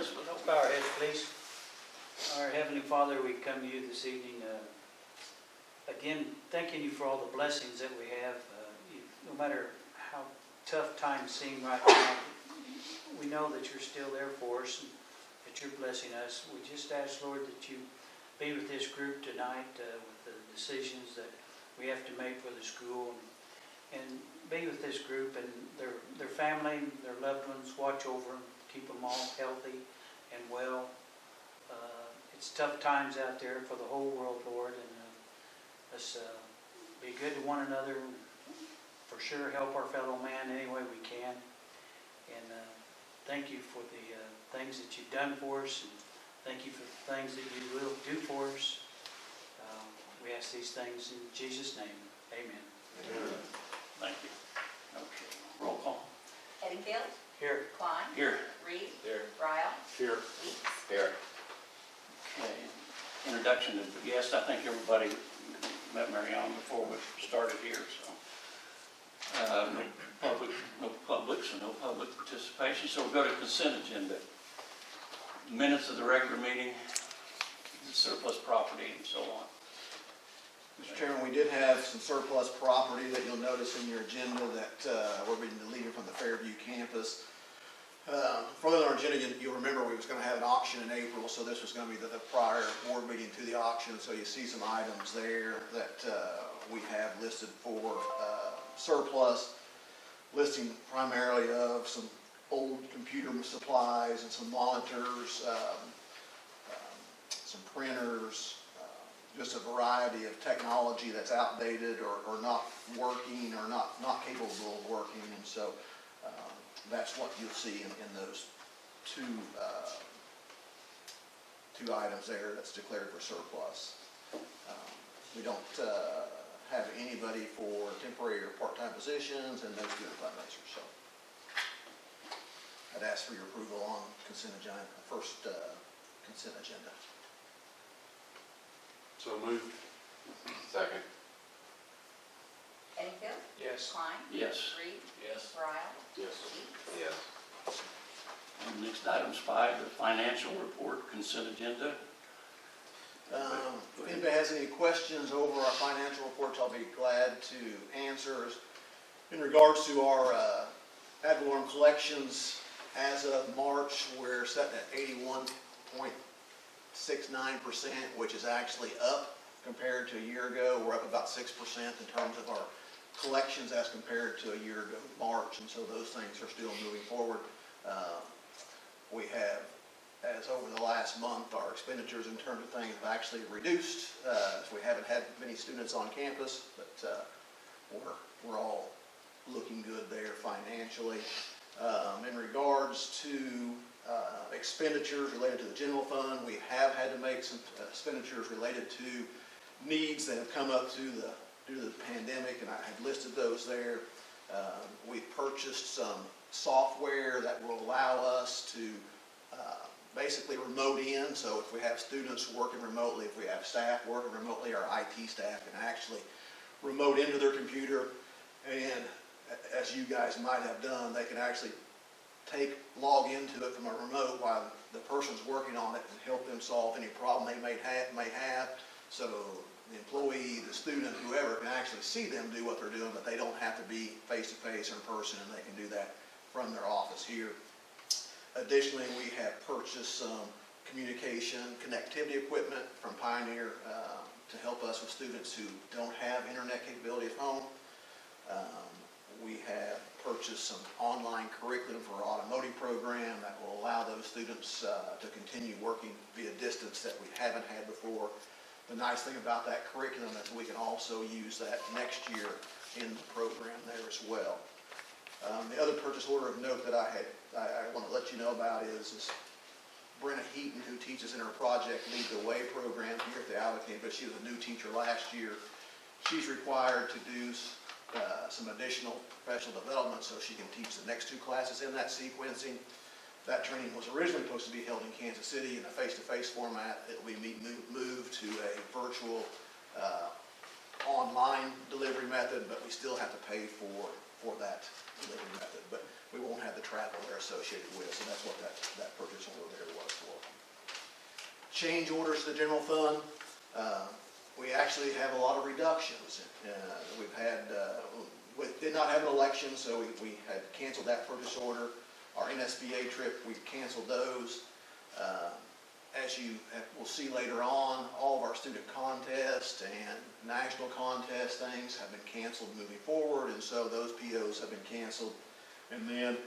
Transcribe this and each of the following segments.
us with hope. Bow our heads, please. Our Heavenly Father, we come to you this evening, again, thanking you for all the blessings that we have. No matter how tough times seem right now, we know that you're still there for us and that you're blessing us. We just ask, Lord, that you be with this group tonight with the decisions that we have to make for the school, and be with this group and their family, their loved ones. Watch over them, keep them all healthy and well. It's tough times out there for the whole world, Lord, and let's be good to one another. For sure, help our fellow man any way we can. And thank you for the things that you've done for us, and thank you for the things that you will do for us. We ask these things in Jesus' name. Amen. Amen. Thank you. Okay, roll call. Eddingfield, Here. Klein, Here. Reed, Here. Ryle, Here. Weeks. Here. Okay, introduction of the guest. I think everybody met Marianne before we started here, so. No public, so no public participation. So we'll go to consent agenda. Minutes of the regular meeting, surplus property, and so on. Mr. Chairman, we did have some surplus property that you'll notice in your agenda that we're being deleted from the Fairview campus. Further on our agenda, you'll remember we was going to have an auction in April, so this was going to be the prior board meeting to the auction. So you see some items there that we have listed for surplus, listing primarily of some old computer supplies and some monitors, some printers, just a variety of technology that's outdated or not working or not capable of working. And so that's what you'll see in those two items there that's declared for surplus. We don't have anybody for temporary or part-time positions and no student fundraisers. So I'd ask for your approval on consent agenda, first consent agenda. So moved. Second. Eddingfield, Yes. Klein, Yes. Reed, Yes. Ryle, Yes. Weeks. Yes. And next item's 5, the financial report consent agenda. If anybody has any questions over our financial reports, I'll be glad to answer. In regards to our ad valorem collections, as of March, we're set at 81.69%, which is actually up compared to a year ago. We're up about 6% in terms of our collections as compared to a year ago, March, and so those things are still moving forward. We have, as over the last month, our expenditures in terms of things have actually reduced. We haven't had many students on campus, but we're all looking good there financially. In regards to expenditures related to the general fund, we have had to make some expenditures related to needs that have come up due to the pandemic, and I have listed those there. We've purchased some software that will allow us to basically remote in. So if we have students working remotely, if we have staff working remotely, our IT staff can actually remote into their computer, and as you guys might have done, they can actually log into it from a remote while the person's working on it and help them solve any problem they may have. So the employee, the student, whoever can actually see them do what they're doing, but they don't have to be face-to-face or in person, and they can do that from their office here. Additionally, we have purchased some communication connectivity equipment from Pioneer to help us with students who don't have internet capability at home. We have purchased some online curriculum for our automotive program that will allow those students to continue working via distance that we haven't had before. The nice thing about that curriculum is we can also use that next year in the program there as well. The other purchase order of note that I want to let you know about is Brenna Heaton, who teaches in our Project Lead the Way program here at the Alva campus. She was a new teacher last year. She's required to do some additional professional development so she can teach the next 2 classes in that sequencing. That training was originally supposed to be held in Kansas City in a face-to-face format. It will be moved to a virtual online delivery method, but we still have to pay for that delivery method. But we won't have the training travel they're associated with, so that's what that purchase order there was for. Change orders to the general fund, we actually have a lot of reductions. We've had, we did not have an election, so we had canceled that purchase order. Our NSBA trip, we canceled those. As you will see later on, all of our student contests and national contest things have been canceled moving forward, and so those POs have been canceled. And then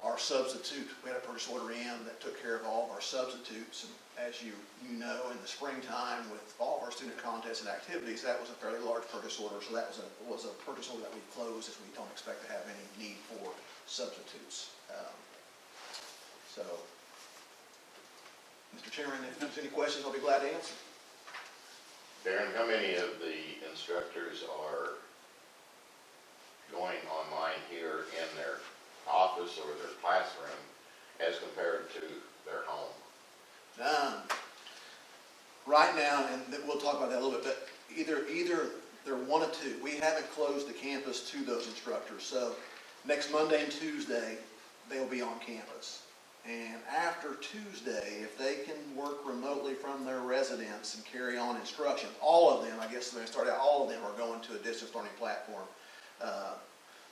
our substitute, we had a purchase order in that took care of all of our substitutes. And as you know, in the springtime with all of our student contests and activities, that was a fairly large purchase order. So that was a purchase order that we closed, as we don't expect to have any need for substitutes. So, Mr. Chairman, if there's any questions, I'll be glad to answer. Darren, how many of the instructors are going online here in their office or their classroom as compared to their home? Right now, and we'll talk about that a little bit, but either they're one of two. We haven't closed the campus to those instructors, so next Monday and Tuesday, they'll be on campus. And after Tuesday, if they can work remotely from their residence and carry on instruction, all of them, I guess when I start out, all of them are going to a distance learning platform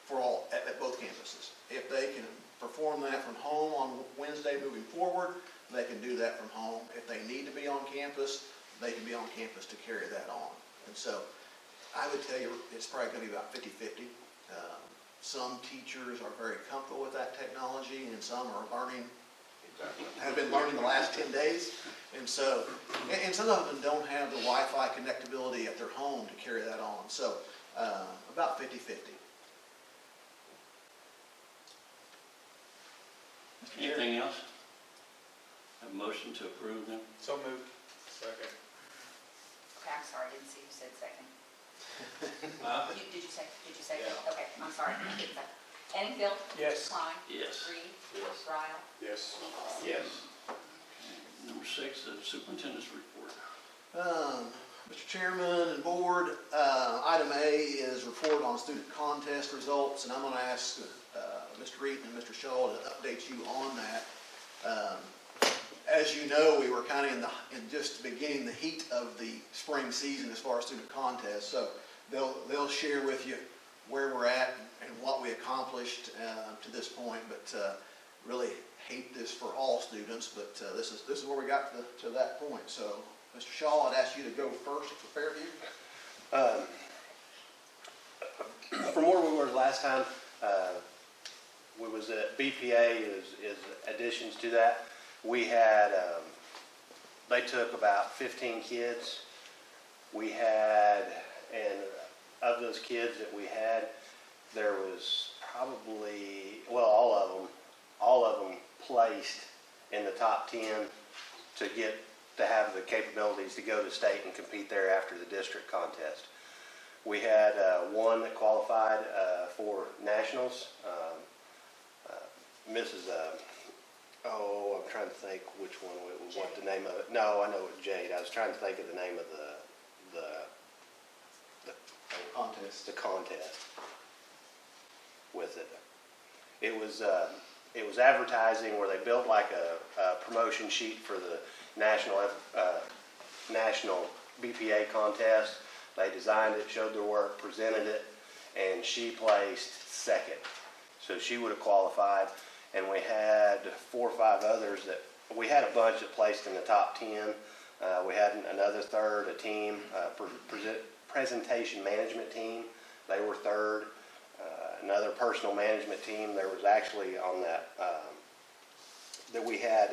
for all at both campuses. If they can perform that from home on Wednesday moving forward, they can do that from home. If they need to be on campus, they can be on campus to carry that on. And so I would tell you it's probably going to be about 50-50. Some teachers are very comfortable with that technology, and some are learning, have been learning the last 10 days. And so, and some of them don't have the Wi-Fi connectability at their home to carry that on. So about 50-50. Anything else? Have a motion to approve them? So moved. Second. Okay, I'm sorry, I didn't see who said second. Did you say? Yeah. Okay, I'm sorry. I didn't say. Enfield? Yes. Klein? Yes. Reed? Yes. Ryle? Yes. Yes. Number 6, the superintendent's report. Mr. Chairman and Board, item A is report on student contest results, and I'm going to ask Mr. Reed and Mr. Shaw to update you on that. As you know, we were kind of in just beginning the heat of the spring season as far as student contests, so they'll share with you where we're at and what we accomplished to this point. But really hate this for all students, but this is where we got to that point. So, Mr. Shaw, I'd ask you to go first for Fairview. From where we were last time, we was at BPA is additions to that. We had, they took about 15 kids. We had, and of those kids that we had, there was probably, well, all of them placed in the top 10 to have the capabilities to go to state and compete there after the district contest. We had one that qualified for nationals. Mrs. I'm trying to think which one what the name of it. No, I know it was Jade. I was trying to think of the name of the contest with it. It was advertising where they built like a promotion sheet for the national BPA contest. They designed it, showed their work, presented it, and she placed second. So she would have qualified. And we had 4 or 5 others that, we had a bunch that placed in the top 10. We had another third, a team, presentation management team. They were third. Another personal management team. There was actually on that, that we had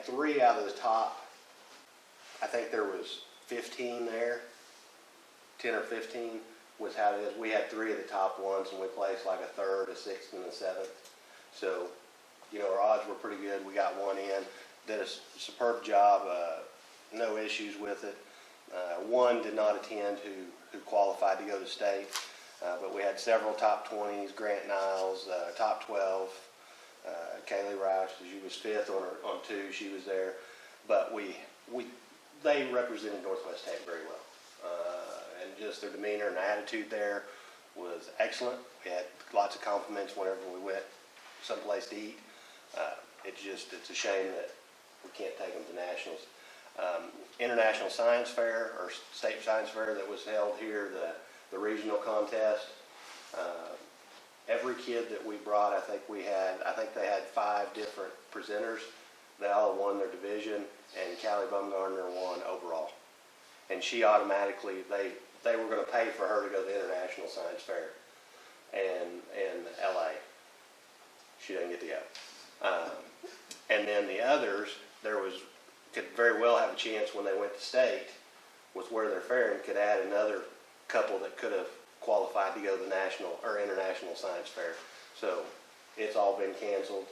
3 out of the top. I think there was 15 there, 10 or 15. Was how it is. We had 3 of the top ones, and we placed like a 3rd, a 6th, and a 7th. So, our odds were pretty good. We got one in. Did a superb job. No issues with it. One did not attend who qualified to go to state, but we had several top 20s. Grant Niles, top 12. Kaylee Roush, she was 5th on 2. She was there, but they represented Northwest Tech very well. And just their demeanor and attitude there was excellent. We had lots of compliments whenever we went someplace to eat. It's a shame that we can't take them to nationals. International Science Fair, or State Science Fair that was held here, the regional contest. Every kid that we brought, I think they had 5 different presenters. They all won their division, and Callie Bumgarner won overall. And she automatically, they were going to pay for her to go to the International Science Fair in LA. She didn't get to go. And then the others, could very well have a chance when they went to state with where they're faring, could add another couple that could have qualified to go to the national or international science fair. So it's all been canceled.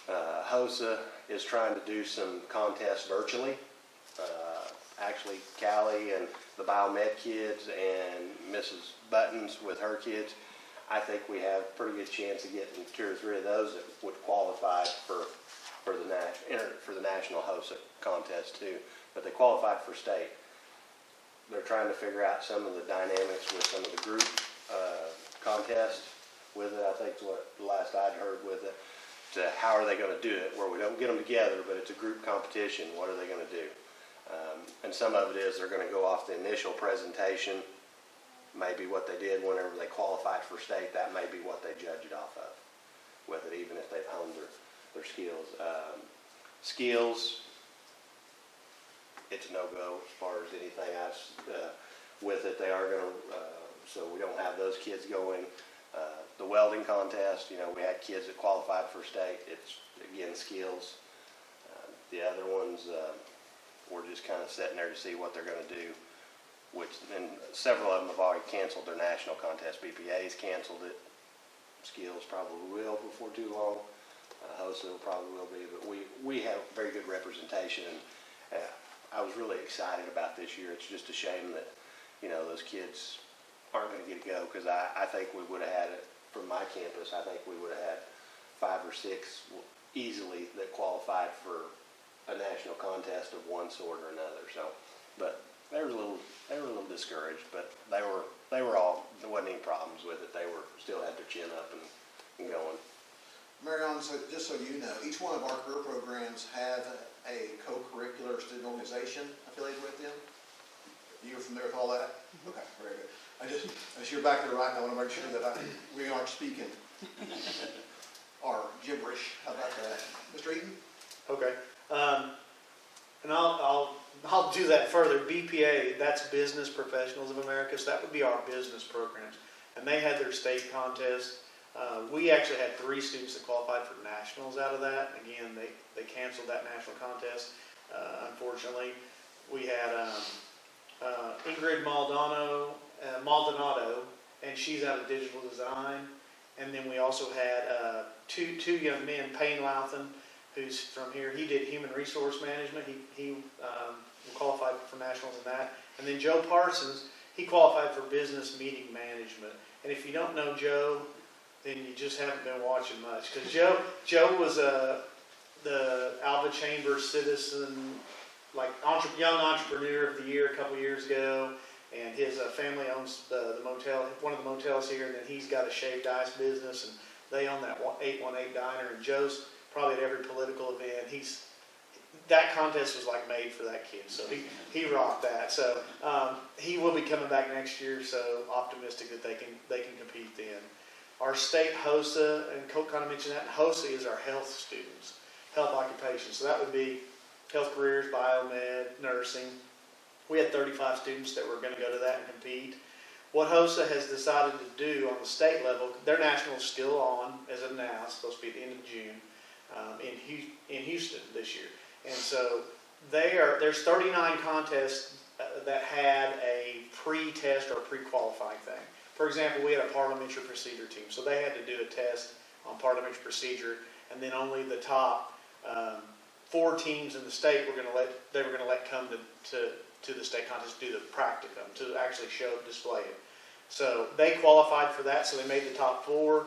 HOSA is trying to do some contests virtually. Actually, Callie and the biomed kids and Mrs. Buttons with her kids, I think we have a pretty good chance of getting 2 or 3 of those that would qualify for the national HOSA contest too. But they qualified for state. They're trying to figure out some of the dynamics with some of the group contests with it. I think is what the last I'd heard with it. To how are they going to do it, where we don't get them together, but it's a group competition. What are they going to do? And some of it is they're going to go off the initial presentation, maybe what they did whenever they qualified for state. That may be what they judge it off of with it, even if they've honed their skills. Skills, it's a no-go as far as anything else with it. They are going to, so we don't have those kids going. The welding contest, we had kids that qualified for state. It's, again, skills. The other ones, we're just kind of sitting there to see what they're going to do, and several of them have already canceled their national contest. BPA's canceled it. Skills probably will before too long. HOSA probably will be, but we have very good representation, and I was really excited about this year. It's just a shame that, those kids aren't going to get to go, because I think we would have had it from my campus. I think we would have had 5 or 6 easily that qualified for a national contest of one sort or another. So, but they were a little discouraged, but there wasn't any problems with it. They still had their chin up and going. Marion, so just so you know, each one of our career programs have a co-curricular student organization affiliated with them. You're familiar with all that? Okay, very good. As you're back there right now, I want to make sure that we aren't speaking our gibberish. How about that? Mr. Eaton? Okay. And I'll do that further. BPA, that's Business Professionals of America, so that would be our business programs. And they had their state contest. We actually had 3 students that qualified for nationals out of that. Again, they canceled that national contest, unfortunately. We had Ingrid Maldonado, and she's out of digital design. And then we also had two young men, Payne Louthan, who's from here. He did human resource management. He qualified for nationals in that. And then Joe Parsons, he qualified for business meeting management. And if you don't know Joe, then you just haven't been watching much. Because Joe was the Alva Chamber Citizen, young entrepreneur of the year a couple years ago. And his family owns the motel, one of the motels here, and then he's got a shaved ice business, and they own that 818 diner. And Joe's probably at every political event. That contest was made for that kid, so he rocked that. So he will be coming back next year. So optimistic that they can compete then. Our state HOSA, and Colt kind of mentioned that. HOSA is our health students, health occupations. So that would be health careers, biomed, nursing. We had 35 students that were going to go to that and compete. What HOSA has decided to do on the state level, their national is still on as of now. It's supposed to be at the end of June in Houston this year. And so there's 39 contests that had a pre-test or pre-qualifying thing. For example, we had a parliamentary procedure team, so they had to do a test on parliamentary procedure, and then only the top 4 teams in the state were going to let come to the state contest do the practicum to actually display it. So they qualified for that, so they made the top 4.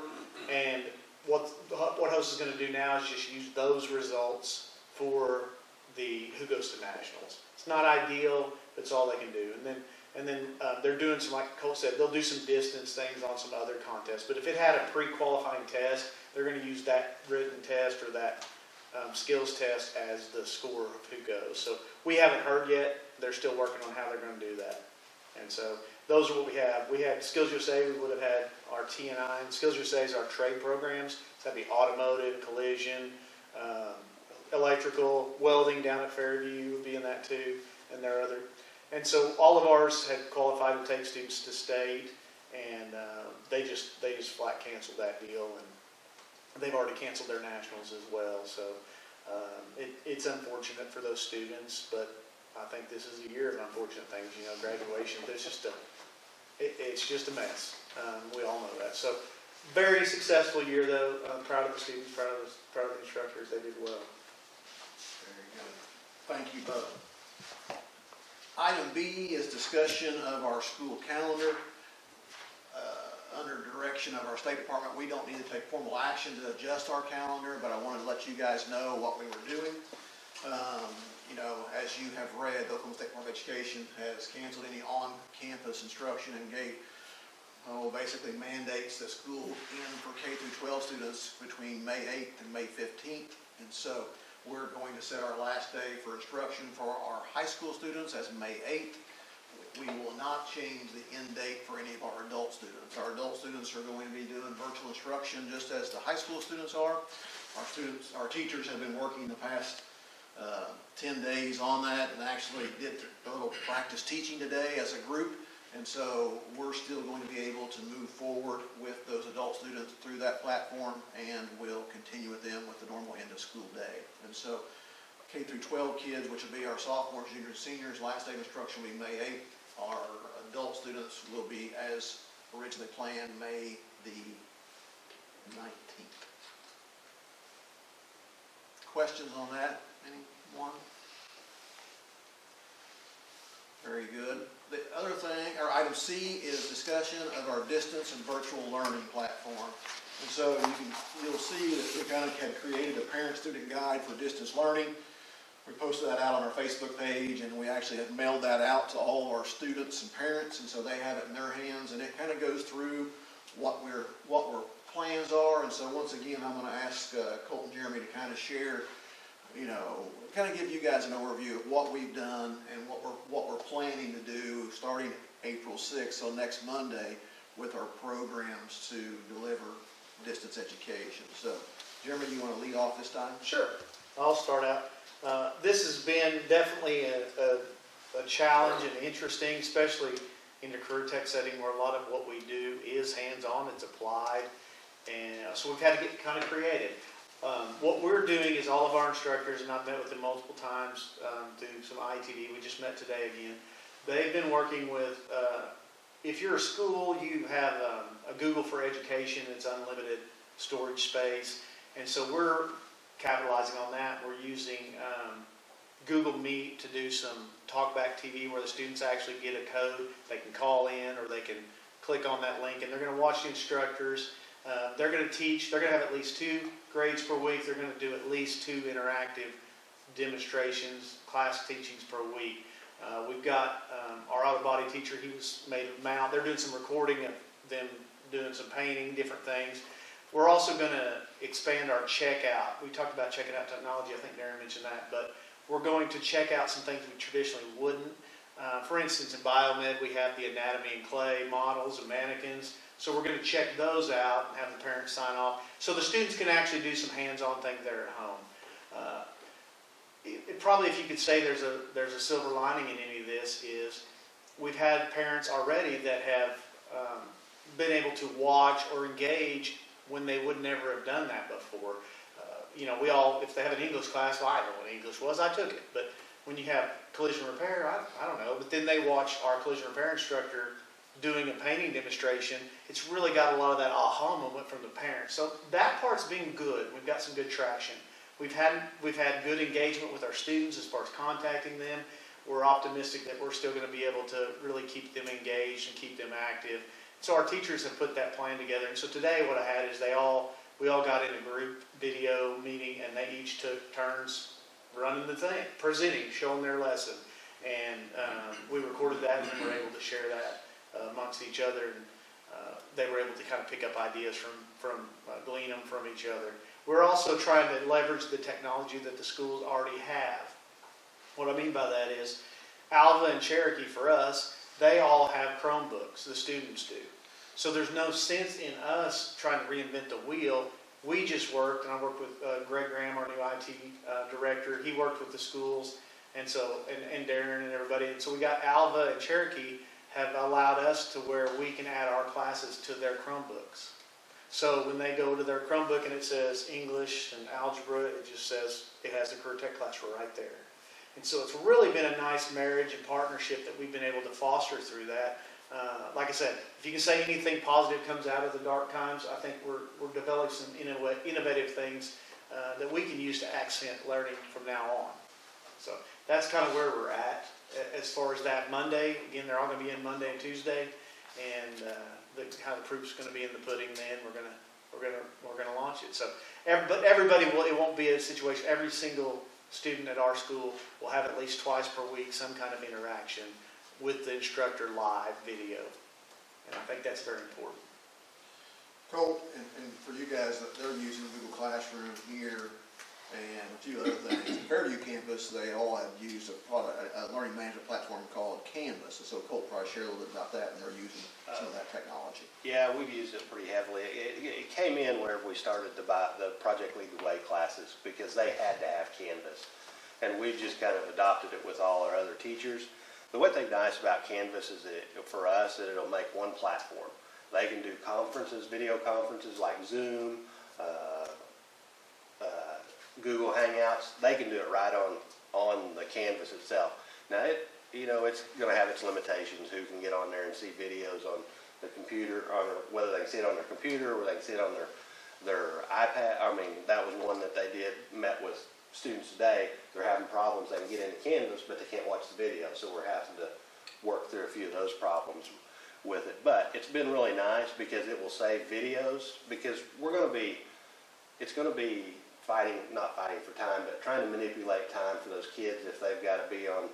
And what HOSA is going to do now is just use those results for who goes to nationals. It's not ideal, but it's all they can do. And then And then they're doing some, like Cole said, they'll do some distance things on some other contests. But if it had a pre-qualifying test, they're going to use that written test or that skills test as the score of who goes. So we haven't heard yet. They're still working on how they're going to do that. And so those are what we have. We had Skills USA, we would have had our T&I. And Skills USA is our trade programs. So that'd be automotive, collision, electrical, welding down at Fairview would be in that too, and there are other. And so all of ours had qualified to take students to state, and they just flat canceled that deal, and they've already canceled their nationals as well. So it's unfortunate for those students, but I think this is a year of unfortunate things. You know, graduation. It's just a mess. We all know that. So very successful year though. I'm proud of the students, proud of the instructors. They did well. Very good. Thank you both. Item B is discussion of our school calendar. Under direction of our State Department, we don't need to take formal action to adjust our calendar, but I wanted to let you guys know what we were doing. You know, as you have read, the Oklahoma State Department of Education has canceled any on-campus instruction and basically mandates that school end for K through 12 students between May 8th and May 15th. And so we're going to set our last day for instruction for our high school students as May 8th. We will not change the end date for any of our adult students. Our adult students are going to be doing virtual instruction just as the high school students are. Our teachers have been working the past 10 days on that and actually did a little practice teaching today as a group. And so we're still going to be able to move forward with those adult students through that platform, and we'll continue with them with the normal end of school day. And so K through 12 kids, which will be our sophomores, juniors, seniors, last day of instruction will be May 8th. Our adult students will be, as originally planned, May the 19th. Questions on that? Anyone? Very good. The other thing, or item C, is discussion of our distance and virtual learning platform. And so you'll see that we kind of had created a parent-student guide for distance learning. We posted that out on our Facebook page, and we actually have mailed that out to all of our students and parents, and so they have it in their hands, and it kind of goes through what our plans are. And so once again, I'm going to ask Colt and Jeremy to kind of share, you know, kind of give you guys an overview of what we've done and what we're planning to do starting April 6th, so next Monday, with our programs to deliver distance education. So, Jeremy, you want to lead off this time? Sure. I'll start out. This has been definitely a challenge and interesting, especially in the career tech setting where a lot of what we do is hands-on, it's applied, and so we've had to get kind of creative. What we're doing is all of our instructors, and I've met with them multiple times through some ITD, we just met today again, they've been working with, if you're a school, you have a Google for Education, it's unlimited storage space, and so we're capitalizing on that. We're using Google Meet to do some talkback TV where the students actually get a code, they can call in or they can click on that link, and they're going to watch the instructors. They're going to teach, they're going to have at least 2 grades per week. They're going to do at least 2 interactive demonstrations, class teachings per week. We've got our auto body teacher, he was made a mount. They're doing some recording of them doing some painting, different things. We're also going to expand our checkout. We talked about checking out technology, I think Darren mentioned that, but we're going to check out some things we traditionally wouldn't. For instance, in biomed, we have the anatomy and clay models and mannequins. So we're going to check those out and have the parents sign off so the students can actually do some hands-on things there at home. Probably, if you could say there's a silver lining in any of this, is we've had parents already that have been able to watch or engage when they would never have done that before. You know, we all, if they have an English class, well, I know what English was, I took it. But when you have collision repair, I don't know. But then they watch our collision repair instructor doing a painting demonstration. It's really got a lot of that aha moment from the parents. So that part's been good. We've got some good traction. We've had good engagement with our students as far as contacting them. We're optimistic that we're still going to be able to really keep them engaged and keep them active. So our teachers have put that plan together. And so today what I had is we all got in a group video meeting, and they each took turns running the thing, presenting, showing their lesson. And we recorded that, and then we're able to share that amongst each other. And they were able to kind of pick up ideas glean them from each other. We're also trying to leverage the technology that the schools already have. What I mean by that is, Alva and Cherokee for us, they all have Chromebooks, the students do. So there's no sense in us trying to reinvent the wheel. We just worked, and I worked with Greg Graham, our new IT director. He worked with the schools, and Darren and everybody. And so we got Alva and Cherokee have allowed us to where we can add our classes to their Chromebooks. So when they go to their Chromebook and it says English and algebra, it just says it has the Career Tech class right there. And so it's really been a nice marriage and partnership that we've been able to foster through that. Like I said, if you can say anything positive comes out of the dark times, I think we're developing some innovative things that we can use to accent learning from now on. So that's kind of where we're at as far as that. Monday, again, they're all going to be in Monday and Tuesday, and how the proof's going to be in the pudding. Then we're going to launch it. So, but everybody will. It won't be a situation. Every single student at our school will have at least twice per week some kind of interaction with the instructor live video, and I think that's very important. Cole, and for you guys, they're using Google Classroom here and a few other things. Fairview campus, they all have used a learning management platform called Canvas. And so Cole probably share a little bit about that, and they're using some of that technology. Yeah, we've used it pretty heavily. It came in whenever we started to buy the Project Lead the Way classes because they had to have Canvas. And we've just kind of adopted it with all our other teachers. The one thing nice about Canvas is that for us, that it'll make one platform. They can do conferences, video conferences like Zoom, Google Hangouts. They can do it right on the Canvas itself. Now, it's going to have its limitations. Who can get on there and see videos on the computer, whether they can see it on their computer or they can see it on their iPad. I mean, that was one that they met with students today. They're having problems. They can get into Canvas, but they can't watch the video. So we're having to work through a few of those problems with it. But it's been really nice because it will save videos, because it's going to be not fighting for time, but trying to manipulate time for those kids if they've got to be on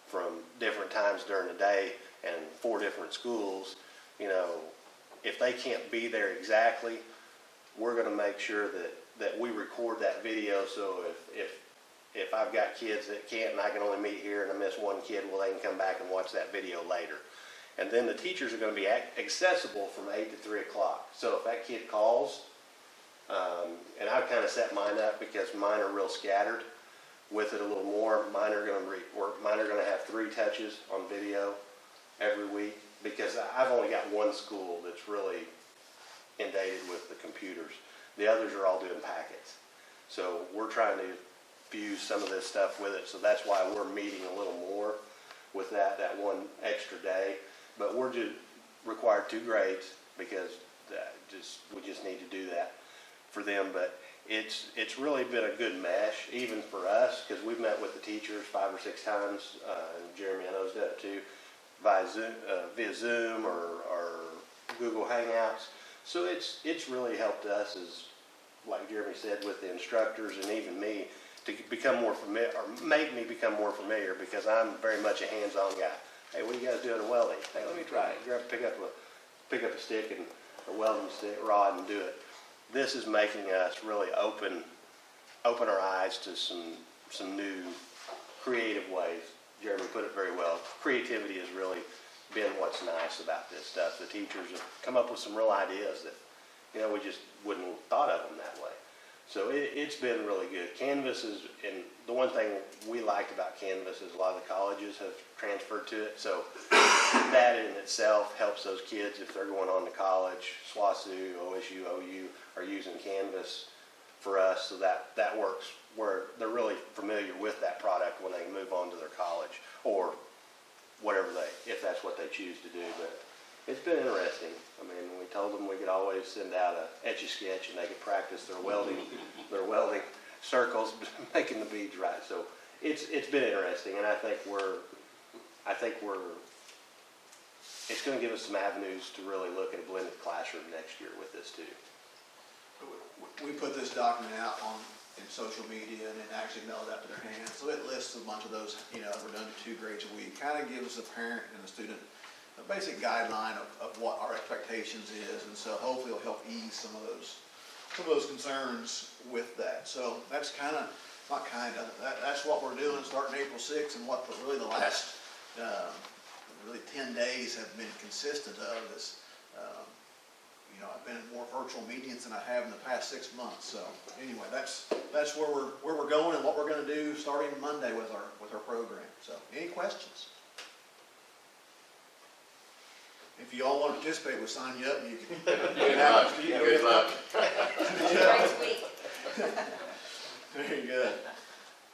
from different times during the day and 4 different schools. If they can't be there exactly, we're going to make sure that we record that video. So if I've got kids that can't and I can only meet here and I miss one kid, well, they can come back and watch that video later. And then the teachers are going to be accessible from 8 to 3 o'clock. So if that kid calls, and I've kind of set mine up because mine are real scattered with it a little more. Mine are going to have 3 touches on video every week because I've only got one school that's really inundated with the computers. The others are all doing packets. So we're trying to fuse some of this stuff with it. So that's why we're meeting a little more with that one extra day. But we're just required 2 grades because we just need to do that for them. But it's really been a good mesh, even for us, because we've met with the teachers 5 or 6 times, and Jeremy, I know, has done it too, via Zoom or Google Hangouts. So it's really helped us, as like Jeremy said, with the instructors and even me, to become more familiar, or make me become more familiar, because I'm very much a hands-on guy. Hey, what are you guys doing in welding? Hey, let me try it. Pick up a stick and a welding stick rod and do it. This is making us really open our eyes to some new creative ways. Jeremy put it very well. Creativity has really been what's nice about this stuff. The teachers have come up with some real ideas that, we just wouldn't have thought of them that way. So it's been really good. Canvas is, and the one thing we liked about Canvas is a lot of the colleges have transferred to it. So that in itself helps those kids if they're going on to college. SWASU, OSU, OU are using Canvas for us. So that works where they're really familiar with that product when they move on to their college or whatever if that's what they choose to do. But it's been interesting. I mean, we told them we could always send out a Etch-a-Sketch and they could practice their welding circles, making the beads right. So it's been interesting, and I think it's going to give us some avenues to really look at a blended classroom next year with this too. We put this document out on in social media and then actually mail it out to their hands. So it lists a bunch of those, we're done to 2 grades a week. Kind of gives the parent and the student a basic guideline of what our expectations is, and so hopefully it'll help ease some of those concerns with that. So that's that's what we're doing starting April 6th, and what really the last really 10 days have been consistent of is, I've been in more virtual meetings than I have in the past 6 months. So anyway, that's where we're going and what we're going to do starting Monday with our program. So any questions? If you all want to participate, we'll sign you up and you can. Good luck. Good luck. Great week. Very good.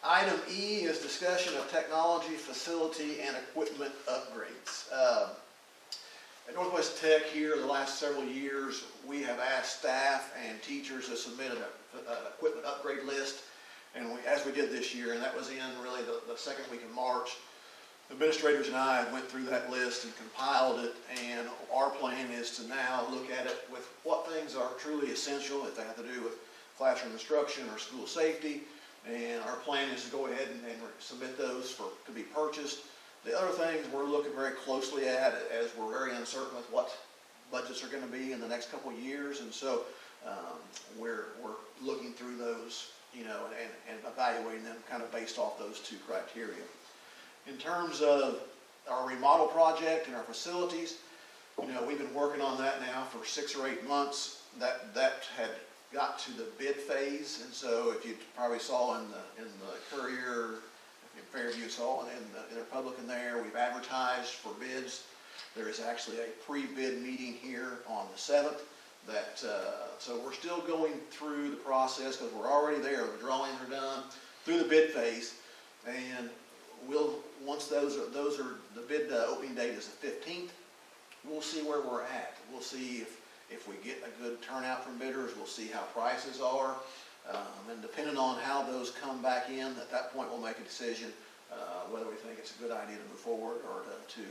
Item E is discussion of technology, facility, and equipment upgrades. At Northwest Tech here, the last several years, we have asked staff and teachers to submit an equipment upgrade list, and as we did this year, and that was in really the second week of March. The administrators and I went through that list and compiled it, and our plan is to now look at it with what things are truly essential, if they have to do with classroom instruction or school safety, and our plan is to go ahead and submit those to be purchased. The other things we're looking very closely at, as we're very uncertain with what budgets are going to be in the next couple of years, and so we're looking through those, and evaluating them kind of based off those 2 criteria. In terms of our remodel project and our facilities, we've been working on that now for 6 or 8 months. That had got to the bid phase, and so if you probably saw in the Courier, if Fairview saw, and in the Republican there, we've advertised for bids. There is actually a pre-bid meeting here on the 7th. So we're still going through the process because we're already there. The drawings are done through the bid phase, and once those are the bid opening date is the 15th. We'll see where we're at. We'll see if we get a good turnout from bidders. We'll see how prices are, and depending on how those come back in, at that point we'll make a decision whether we think it's a good idea to move forward or to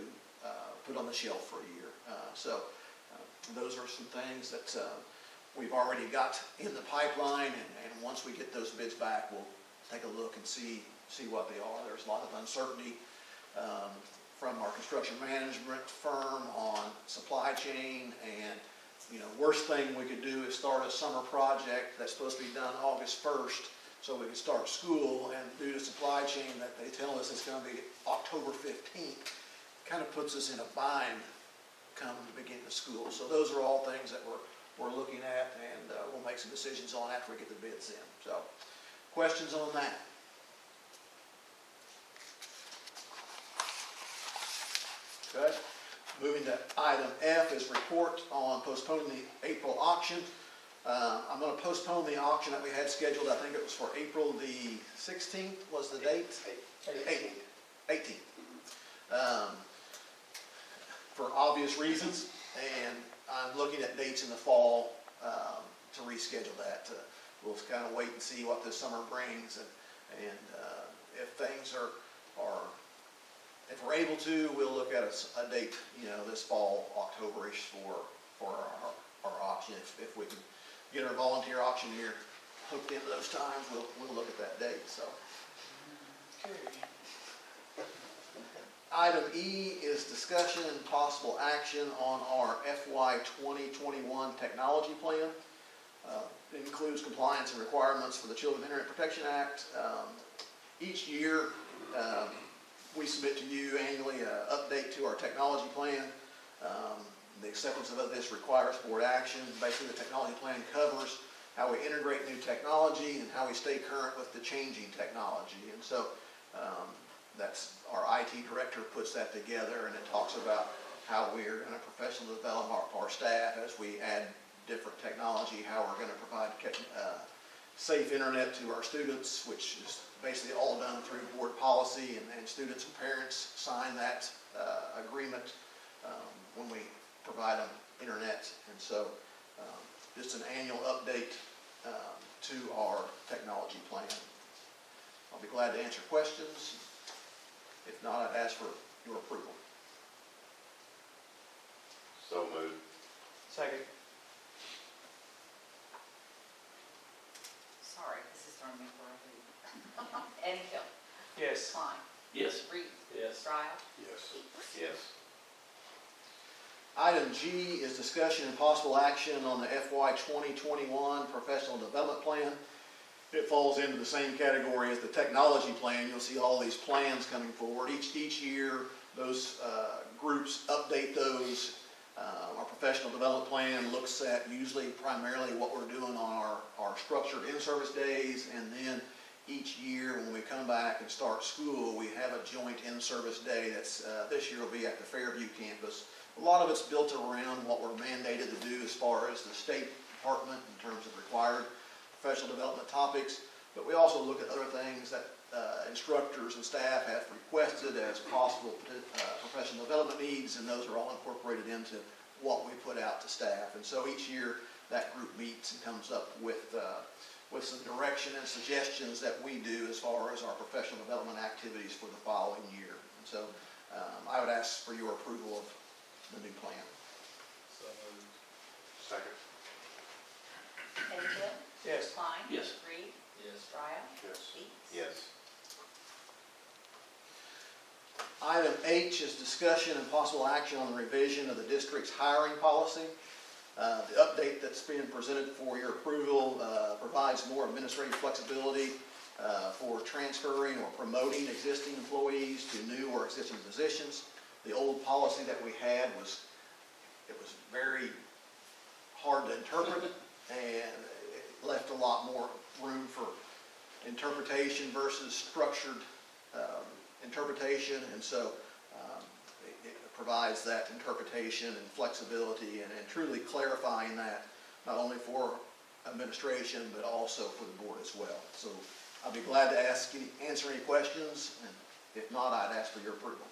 put on the shelf for a year. So those are some things that we've already got in the pipeline, and once we get those bids back, we'll take a look and see what they are. There's a lot of uncertainty from our construction management firm on supply chain, and worst thing we could do is start a summer project that's supposed to be done August 1st, so we can start school, and due to supply chain that they tell us it's going to be October 15th, kind of puts us in a bind come the beginning of school. So those are all things that we're looking at, and we'll make some decisions on after we get the bids in. So questions on that? Okay. Moving to item F is report on postponing the April auction. I'm going to postpone the auction that we had scheduled. I think it was for April the 16th was the date? 18th. For obvious reasons, and I'm looking at dates in the fall to reschedule that. We'll kind of wait and see what this summer brings, and if things are if we're able to, we'll look at a date, this fall, October-ish for our auction. If we can get our volunteer auctioneer hooked into those times, we'll look at that date. So. Item E is discussion and possible action on our FY 2021 technology plan. It includes compliance and requirements for the Children's Internet Protection Act. Each year, we submit to you annually an update to our technology plan. The acceptance of this requires board action. Basically, the technology plan covers how we integrate new technology and how we stay current with the changing technology. And so that's our IT director puts that together, and it talks about how we're going to professionally develop our staff as we add different technology, how we're going to provide safe internet to our students, which is basically all done through board policy, and students and parents sign that agreement when we provide them internet. And so just an annual update to our technology plan. I'll be glad to answer questions. If not, I'd ask for your approval. So moved. Second. Sorry, this is throwing me Eddington, Yes. Klein, Yes. Reed, Yes. Frye, Yes. Weeks. Yes. Item G is discussion and possible action on the FY 2021 professional development plan. It falls into the same category as the technology plan. You'll see all these plans coming forward. Each year, those groups update those. Our professional development plan looks at usually primarily what we're doing on our structured in-service days, and then each year when we come back and start school, we have a joint in-service day. That's this year will be at the Fairview campus. A lot of it's built around what we're mandated to do as far as the State Department in terms of required professional development topics, but we also look at other things that instructors and staff have requested as possible professional development needs, and those are all incorporated into what we put out to staff. And so each year that group meets and comes up with some direction and suggestions that we do as far as our professional development activities for the following year. And so I would ask for your approval of the new plan. So moved. Second. Eddington, Yes. Klein. Yes. Reed, Yes. Frye, Yes. Weeks. Yes. Item H is discussion and possible action on the revision of the district's hiring policy. The update that's being presented for your approval provides more administrative flexibility for transferring or promoting existing employees to new or existing positions. The old policy that we had was very hard to interpret, and it left a lot more room for interpretation versus structured interpretation, and so it provides that interpretation and flexibility and truly clarifying that not only for administration but also for the board as well. So I'll be glad to answer any questions, and if not, I'd ask for your approval.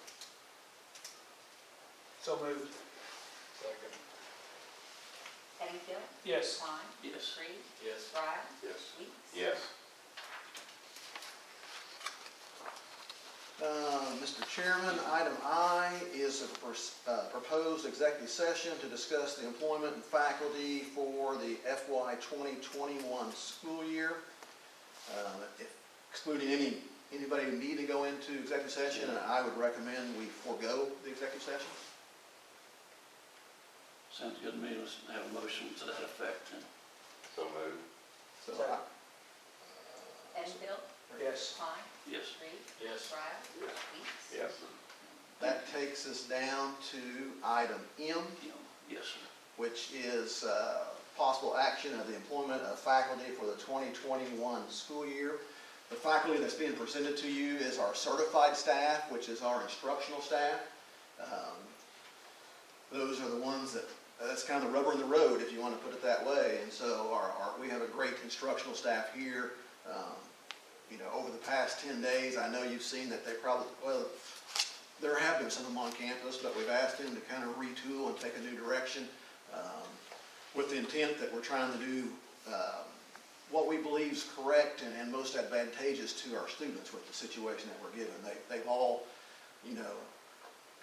So moved. Second. Eddington, Yes. Klein, Yes. Reed, Yes. Frye, Yes. Weeks. Yes. Mr. Chairman, item I is a proposed executive session to discuss the employment and faculty for the FY 2021 school year. Excluding anybody who need to go into executive session, I would recommend we forego the executive session. Sounds good to me. Let's have a motion to that effect. So moved. So Eddington, Yes. Klein, Yes. Reed, Yes. Frye, Yes. Weeks. Yes. that takes us down to item M, Yes, sir. which is possible action of the employment of faculty for the 2021 school year. The faculty that's being presented to you is our certified staff, which is our instructional staff. Those are the ones that's kind of the rubber in the road, if you want to put it that way. And so we have a great instructional staff here. Over the past 10 days, I know you've seen that there have been some of them on campus, but we've asked them to kind of retool and take a new direction with the intent that we're trying to do what we believe is correct and most advantageous to our students with the situation that we're given. They've all,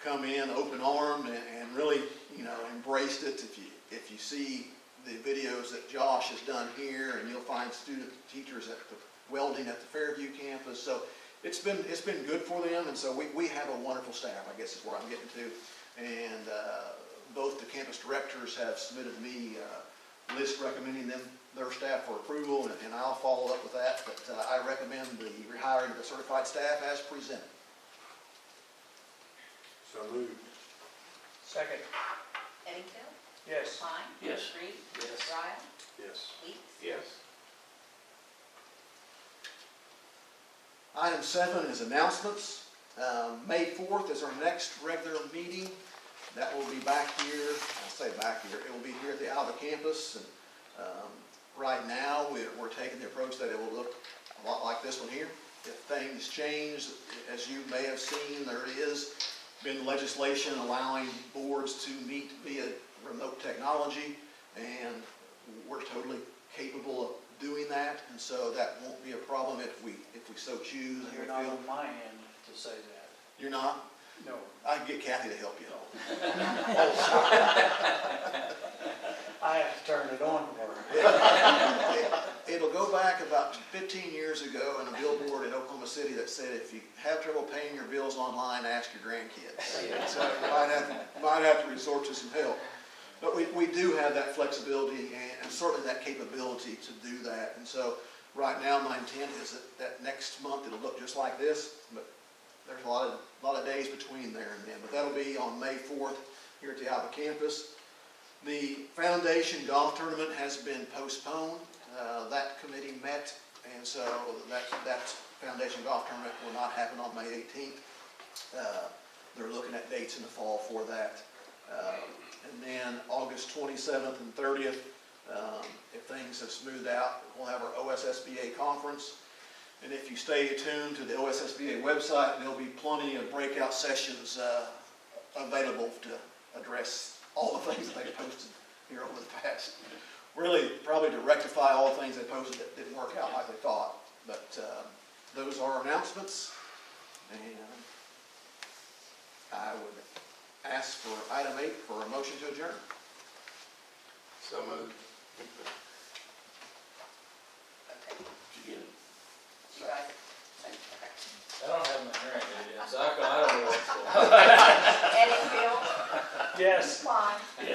come in open-armed and really, embraced it. If you see the videos that Josh has done here, and you'll find teachers at the welding at the Fairview campus. So it's been good for them, and so we have a wonderful staff, I guess is where I'm getting to. And both the campus directors have submitted me a list recommending their staff for approval, and I'll follow up with that. But I recommend the rehiring of the certified staff as presented. So moved. Second. Eddington, Yes. Klein, Yes. Reed, Yes. Frye, Yes. Weeks. Yes. Item 7 is announcements. May 4th is our next regular meeting. That will be back here. I'll say back here. It will be here at the Alva campus. And right now, we're taking the approach that it will look a lot like this one here. If things change, as you may have seen, there is been legislation allowing boards to meet via remote technology, and we're totally capable of doing that, and so that won't be a problem if we so choose. And You're we not feel- on my end to say that. You're not? No. I can get Kathy to help you. I have to turn it on for her. It'll go back about 15 years ago in a billboard in Oklahoma Oklahoma City that said, if you have trouble paying your bills online, ask your grandkids. So you might have to resort to some help. But we do have that flexibility and certainly that capability to do that. And so right now, my intent is that next month it'll look just like this, but there's a lot of days between there and then. But that'll be on May 4th here at the Alva campus. The foundation golf tournament has been postponed. That committee met, and so that foundation golf tournament will not happen on May 18th. They're looking at dates in the fall for that. And then August 27th and 30th, if things have smoothed out, we'll have our OSSBA conference. And if you stay tuned to the OSSBA website, there'll be plenty of breakout sessions available to address all the things that they posted here over the past. Really, probably to rectify all the things they posted that didn't work out like they thought. But those are announcements. And I would ask for item 8 for a motion to adjourn. So moved. Okay, Did you get it? you guys, okay. I don't have my hearing aid in, so I don't know what's going on. Eddie, Bill, Yes. Klein, Yes.